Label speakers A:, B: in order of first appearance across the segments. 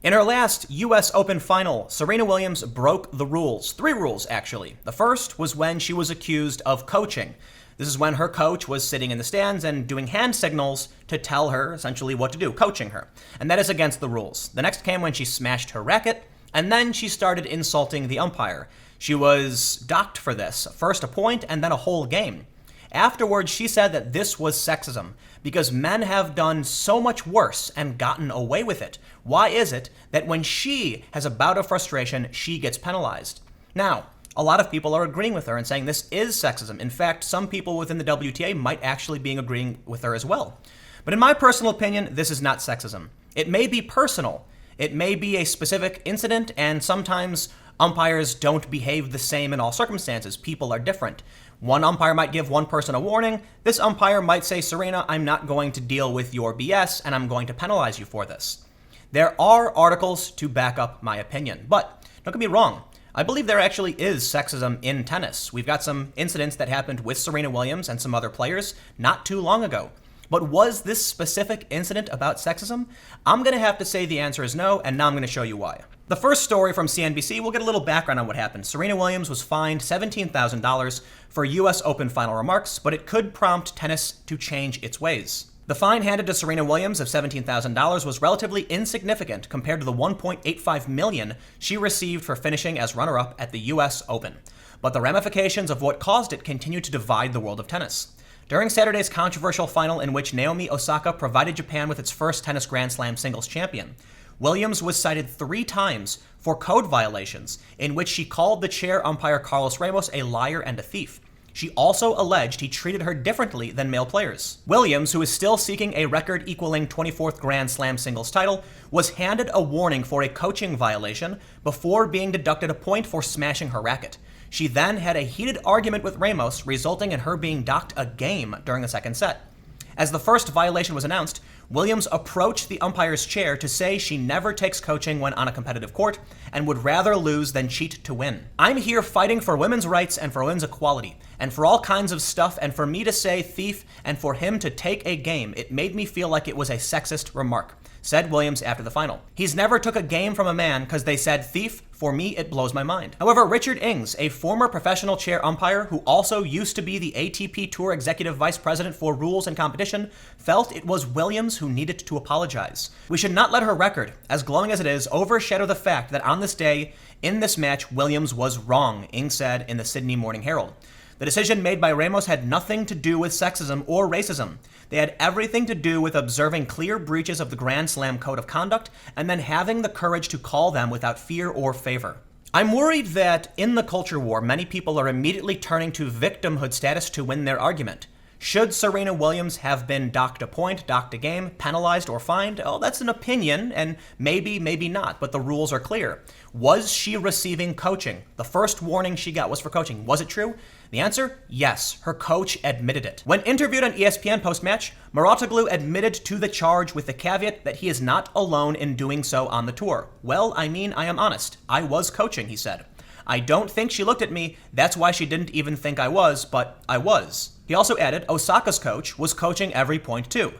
A: In her last US Open final, Serena Williams broke the rules. 3 rules, actually. The first was when she was accused of coaching. This is when her coach was sitting in the stands and doing hand signals to tell her essentially what to do, coaching her. And that is against the rules. The next came when she smashed her racket, and then she started insulting the umpire. She was docked for this, first a point and then a whole game. Afterwards, she said that this was sexism, because men have done so much worse and gotten away with it. Why is it that when she has a bout of frustration, she gets penalized? Now, a lot of people are agreeing with her and saying this is sexism. In fact, some people within the WTA might actually be agreeing with her as well. But in my personal opinion, this is not sexism. It may be personal. It may be a specific incident, and sometimes umpires don't behave the same in all circumstances. People are different. One umpire might give one person a warning. This umpire might say, Serena, I'm not going to deal with your BS, and I'm going to penalize you for this. There are articles to back up my opinion, but don't get me wrong. I believe there actually is sexism in tennis. We've got some incidents that happened with Serena Williams and some other players not too long ago. But was this specific incident about sexism? I'm going to have to say the answer is no, and now I'm going to show you why. The first story from CNBC, we'll get a little background on what happened. Serena Williams was fined $17,000 for US Open final remarks, but it could prompt tennis to change its ways. The fine handed to Serena Williams of $17,000 was relatively insignificant compared to the $1.85 million she received for finishing as runner-up at the US Open. But the ramifications of what caused it continue to divide the world of tennis. During Saturday's controversial final in which Naomi Osaka provided Japan with its first tennis Grand Slam singles champion, Williams was cited 3 times for code violations in which she called the chair umpire Carlos Ramos a liar and a thief. She also alleged he treated her differently than male players. Williams, who is still seeking a record-equaling 24th Grand Slam singles title, was handed a warning for a coaching violation before being deducted a point for smashing her racket. She then had a heated argument with Ramos, resulting in her being docked a game during the second set. As the first violation was announced, Williams approached the umpire's chair to say she never takes coaching when on a competitive court and would rather lose than cheat to win. I'm here fighting for women's rights and for women's equality and for all kinds of stuff, and for me to say thief and for him to take a game, it made me feel like it was a sexist remark, said Williams after the final. He's never took a game from a man because they said thief. For me, it blows my mind. However, Richard Ings, a former professional chair umpire who also used to be the ATP Tour Executive Vice President for Rules and Competition, felt it was Williams who needed to apologize. We should not let her record, as glowing as it is, overshadow the fact that on this day, in this match, Williams was wrong, Ings said in the Sydney Morning Herald. The decision made by Ramos had nothing to do with sexism or racism. They had everything to do with observing clear breaches of the Grand Slam code of conduct and then having the courage to call them without fear or favor. I'm worried that in the culture war, many people are immediately turning to victimhood status to win their argument. Should Serena Williams have been docked a point, docked a game, penalized, or fined? Oh, that's an opinion, and maybe, maybe not, but the rules are clear. Was she receiving coaching? The first warning she got was for coaching. Was it true? The answer? Yes. Her coach admitted it. When interviewed on ESPN post-match, Mouratoglou admitted to the charge with the caveat that he is not alone in doing so on the tour. Well, I mean, I am honest. I was coaching, he said. I don't think she looked at me. That's why she didn't even think I was, but I was. He also added Osaka's coach was coaching every point too.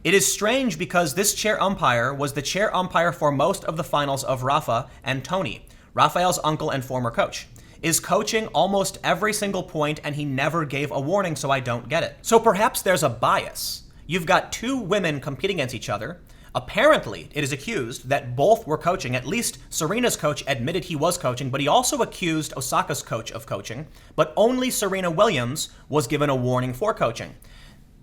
A: It is strange because this chair umpire was the chair umpire for most of the finals of Rafa and Tony, Rafael's uncle and former coach. Is coaching almost every single point and he never gave a warning, so I don't get it. So perhaps there's a bias. You've got 2 women competing against each other. Apparently, it is accused that both were coaching. At least Serena's coach admitted he was coaching, but he also accused Osaka's coach of coaching. But only Serena Williams was given a warning for coaching.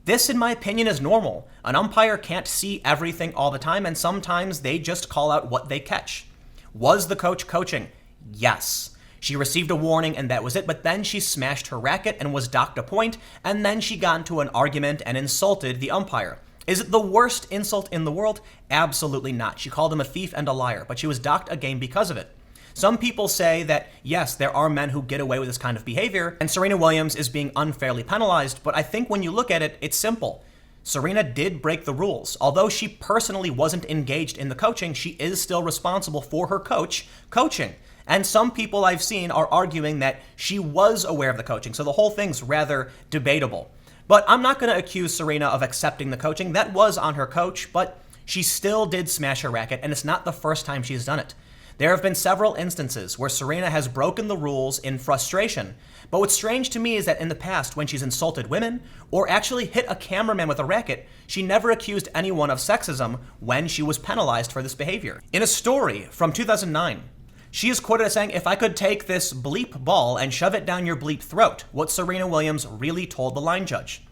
A: This, in my opinion, is normal. An umpire can't see everything all the time, and sometimes they just call out what they catch. Was the coach coaching? Yes. She received a warning and that was it, but then she smashed her racket and was docked a point, and then she got into an argument and insulted the umpire. Is it the worst insult in the world? Absolutely not. She called him a thief and a liar, but she was docked a game because of it. Some people say that, yes, there are men who get away with this kind of behavior, and Serena Williams is being unfairly penalized, but I think when you look at it, it's simple. Serena did break the rules. Although she personally wasn't engaged in the coaching, she is still responsible for her coach coaching. And some people I've seen are arguing that she was aware of the coaching, so the whole thing's rather debatable. But I'm not going to accuse Serena of accepting the coaching. That was on her coach, but she still did smash her racket, and it's not the first time she's done it. There have been several instances where Serena has broken the rules in frustration, but what's strange to me is that in the past, when she's insulted women or actually hit a cameraman with a racket, she never accused anyone of sexism when she was penalized for this behavior. In a story from 2009, she is quoted as saying, "If I could take this bleep ball and shove it down your bleep throat," what Serena Williams really told the line judge.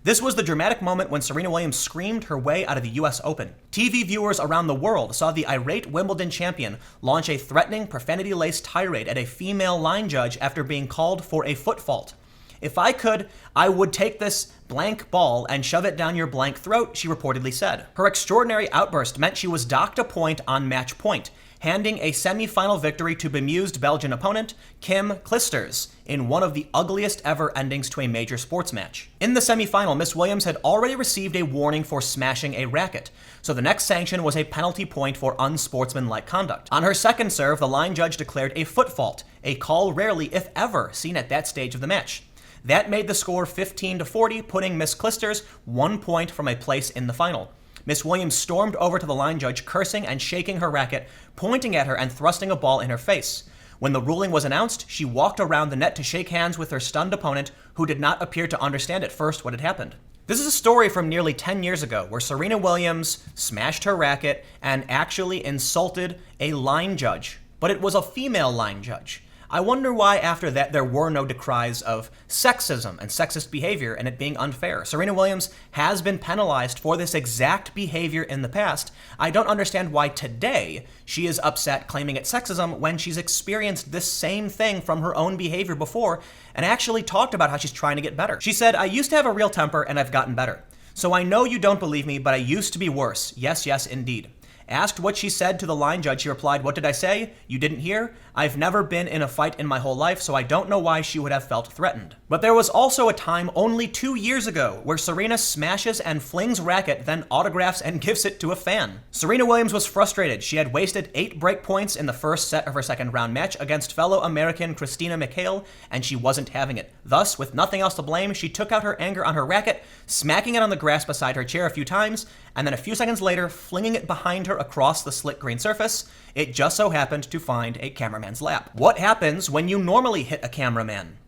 A: This was the dramatic moment when Serena Williams screamed her way out of the US Open. TV viewers around the world saw the irate Wimbledon champion launch a threatening, profanity-laced tirade at a female line judge after being called for a foot fault. "If I could, I would take this blank ball and shove it down your blank throat," she reportedly said. Her extraordinary outburst meant she was docked a point on match point, handing a semi-final victory to bemused Belgian opponent Kim Clijsters in one of the ugliest ever endings to a major sports match. In the semi-final, Miss Williams had already received a warning for smashing a racket, so the next sanction was a penalty point for unsportsmanlike conduct. On her second serve, the line judge declared a foot fault, a call rarely, if ever, seen at that stage of the match. That made the score 15-40, putting Miss Clijsters 1 point from a place in the final. Miss Williams stormed over to the line judge, cursing and shaking her racket, pointing at her and thrusting a ball in her face. When the ruling was announced, she walked around the net to shake hands with her stunned opponent, who did not appear to understand at first what had happened. This is a story from nearly 10 years ago, where Serena Williams smashed her racket and actually insulted a line judge, but it was a female line judge. I wonder why after that there were no decries of sexism and sexist behavior and it being unfair. Serena Williams has been penalized for this exact behavior in the past. I don't understand why today she is upset claiming it's sexism when she's experienced this same thing from her own behavior before and actually talked about how she's trying to get better. She said, "I used to have a real temper and I've gotten better. So I know you don't believe me, but I used to be worse. Yes, yes, indeed." Asked what she said to the line judge, she replied, "What did I say? You didn't hear? I've never been in a fight in my whole life, so I don't know why she would have felt threatened." But there was also a time only 2 years ago where Serena smashes and flings racket, then autographs and gives it to a fan. Serena Williams was frustrated. She had wasted 8 break points in the first set of her second round match against fellow American Christina McHale, and she wasn't having it. Thus, with nothing else to blame, she took out her anger on her racket, smacking it on the grass beside her chair a few times, and then a few seconds later, flinging it behind her across the slick green surface. It just so happened to find a cameraman's lap. What happens when you normally hit a cameraman?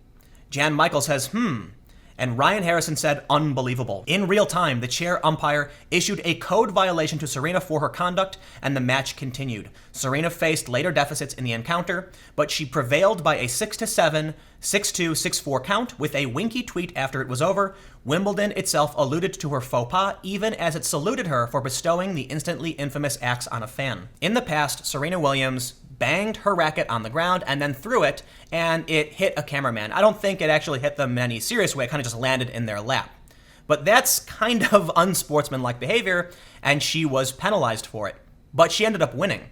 A: Jan Michael says, and Ryan Harrison said, "Unbelievable." In real time, the chair umpire issued a code violation to Serena for her conduct, and the match continued. Serena faced later deficits in the encounter, but she prevailed by a 6-7, 6-2, 6-4 count with a winky tweet after it was over. Wimbledon itself alluded to her faux pas, even as it saluted her for bestowing the instantly infamous axe on a fan. In the past, Serena Williams banged her racket on the ground and then threw it, and it hit a cameraman. I don't think it actually hit them in any serious way. It kind of just landed in their lap. But that's kind of unsportsmanlike behavior, and she was penalized for it. But she ended up winning.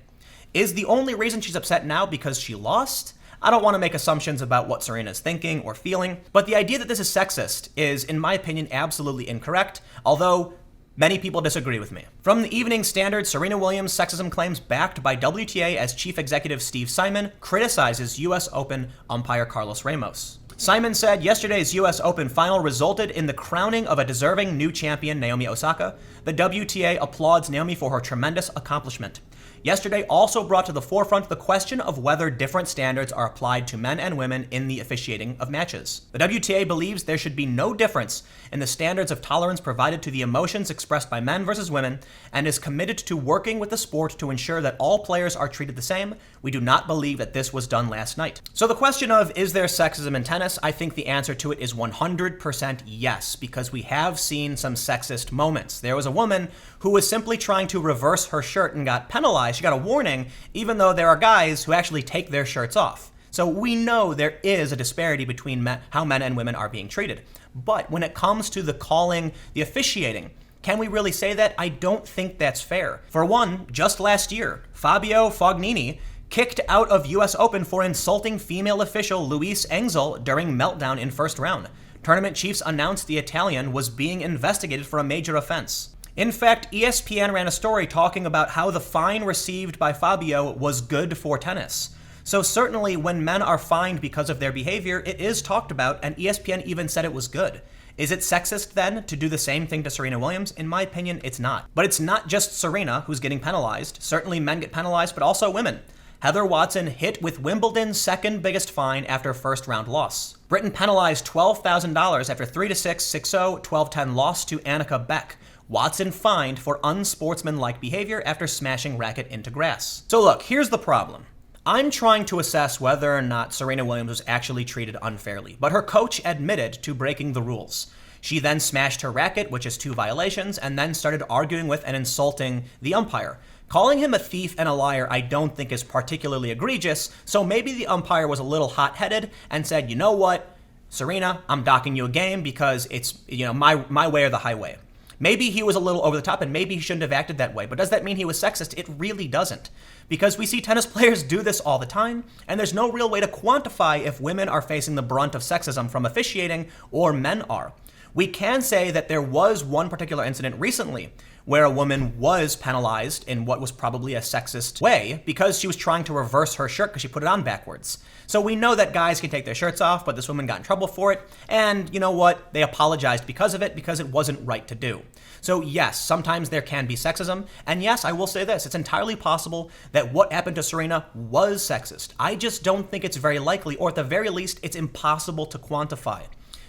A: Is the only reason she's upset now because she lost? I don't want to make assumptions about what Serena's thinking or feeling, but the idea that this is sexist is, in my opinion, absolutely incorrect, although many people disagree with me. From the Evening Standard, Serena Williams' sexism claims backed by WTA as chief executive Steve Simon criticizes US Open umpire Carlos Ramos. Simon said yesterday's US Open final resulted in the crowning of a deserving new champion, Naomi Osaka. The WTA applauds Naomi for her tremendous accomplishment. Yesterday also brought to the forefront the question of whether different standards are applied to men and women in the officiating of matches. The WTA believes there should be no difference in the standards of tolerance provided to the emotions expressed by men versus women, and is committed to working with the sport to ensure that all players are treated the same. We do not believe that this was done last night. So the question of, is there sexism in tennis? I think the answer to it is 100% yes, because we have seen some sexist moments. There was a woman who was simply trying to reverse her shirt and got penalized. She got a warning, even though there are guys who actually take their shirts off. So we know there is a disparity between how men and women are being treated. But when it comes to the calling, the officiating, can we really say that? I don't think that's fair. For one, just last year, Fabio Fognini kicked out of US Open for insulting female official Luis Engel during meltdown in first round. Tournament chiefs announced the Italian was being investigated for a major offense. In fact, ESPN ran a story talking about how the fine received by Fabio was good for tennis. So certainly when men are fined because of their behavior, it is talked about, and ESPN even said it was good. Is it sexist then to do the same thing to Serena Williams? In my opinion, it's not. But it's not just Serena who's getting penalized. Certainly men get penalized, but also women. Heather Watson hit with Wimbledon's second biggest fine after first round loss. Britain penalized $12,000 after 3-6, 6-0, 12-10 loss to Annika Beck. Watson fined for unsportsmanlike behavior after smashing racket into grass. So look, here's the problem. I'm trying to assess whether or not Serena Williams was actually treated unfairly, but her coach admitted to breaking the rules. She then smashed her racket, which is 2 violations, and then started arguing with and insulting the umpire. Calling him a thief and a liar I don't think is particularly egregious, so maybe the umpire was a little hot-headed and said, you know what, Serena, I'm docking you a game because it's, my way or the highway. Maybe he was a little over the top and maybe he shouldn't have acted that way, but does that mean he was sexist? It really doesn't. Because we see tennis players do this all the time, and there's no real way to quantify if women are facing the brunt of sexism from officiating or men are. We can say that there was one particular incident recently where a woman was penalized in what was probably a sexist way because she was trying to reverse her shirt because she put it on backwards. So we know that guys can take their shirts off, but this woman got in trouble for it. And you know what? They apologized because of it because it wasn't right to do. So yes, sometimes there can be sexism. And yes, I will say this. It's entirely possible that what happened to Serena was sexist. I just don't think it's very likely, or at the very least, it's impossible to quantify.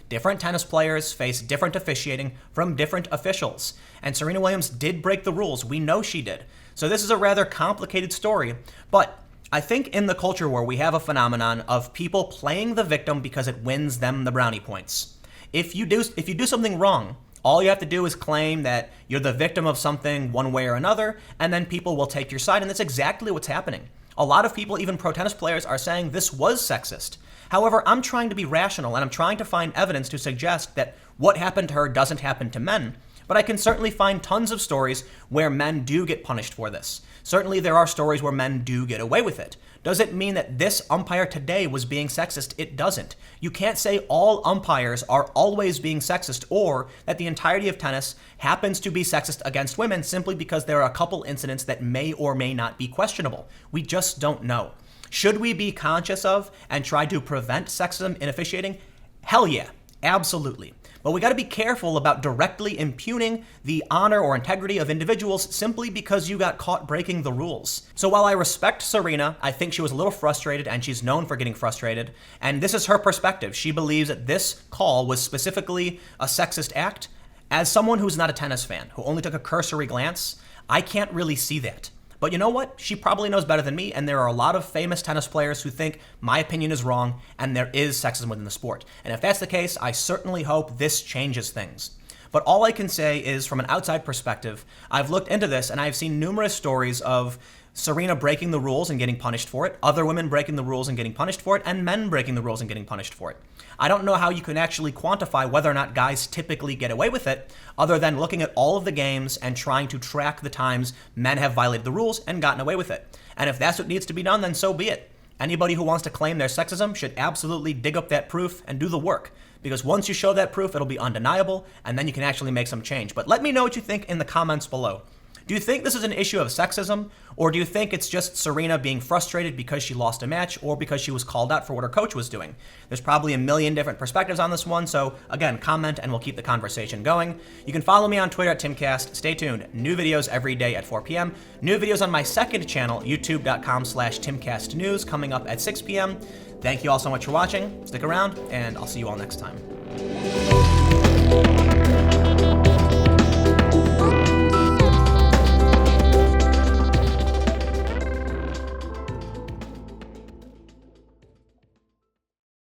A: Different tennis players face different officiating from different officials. And Serena Williams did break the rules. We know she did. So this is a rather complicated story. But I think in the culture war, we have a phenomenon of people playing the victim because it wins them the brownie points. If you do something wrong, all you have to do is claim that you're the victim of something one way or another, and then people will take your side. And that's exactly what's happening. A lot of people, even pro tennis players, are saying this was sexist. However, I'm trying to be rational and I'm trying to find evidence to suggest that what happened to her doesn't happen to men. But I can certainly find tons of stories where men do get punished for this. Certainly there are stories where men do get away with it. Does it mean that this umpire today was being sexist? It doesn't. You can't say all umpires are always being sexist or that the entirety of tennis happens to be sexist against women simply because there are a couple incidents that may or may not be questionable. We just don't know. Should we be conscious of and try to prevent sexism in officiating? Hell yeah, absolutely. But we got to be careful about directly impugning the honor or integrity of individuals simply because you got caught breaking the rules. So while I respect Serena, I think she was a little frustrated and she's known for getting frustrated. And this is her perspective. She believes that this call was specifically a sexist act. As someone who's not a tennis fan, who only took a cursory glance, I can't really see that. But you know what? She probably knows better than me, and there are a lot of famous tennis players who think my opinion is wrong and there is sexism within the sport. And if that's the case, I certainly hope this changes things. But all I can say is, from an outside perspective, I've looked into this and I've seen numerous stories of Serena breaking the rules and getting punished for it, other women breaking the rules and getting punished for it, and men breaking the rules and getting punished for it. I don't know how you can actually quantify whether or not guys typically get away with it, other than looking at all of the games and trying to track the times men have violated the rules and gotten away with it. And if that's what needs to be done, then so be it. Anybody who wants to claim their sexism should absolutely dig up that proof and do the work. Because once you show that proof, it'll be undeniable, and then you can actually make some change. But let me know what you think in the comments below. Do you think this is an issue of sexism, or do you think it's just Serena being frustrated because she lost a match or because she was called out for what her coach was doing? There's probably a million different perspectives on this one, so again, comment and we'll keep the conversation going. You can follow me on Twitter at Timcast. Stay tuned. New videos every day at 4 p.m. New videos on my second channel, youtube.com/TimcastNews, coming up at 6 p.m. Thank you all so much for watching. Stick around, and I'll see you all next time.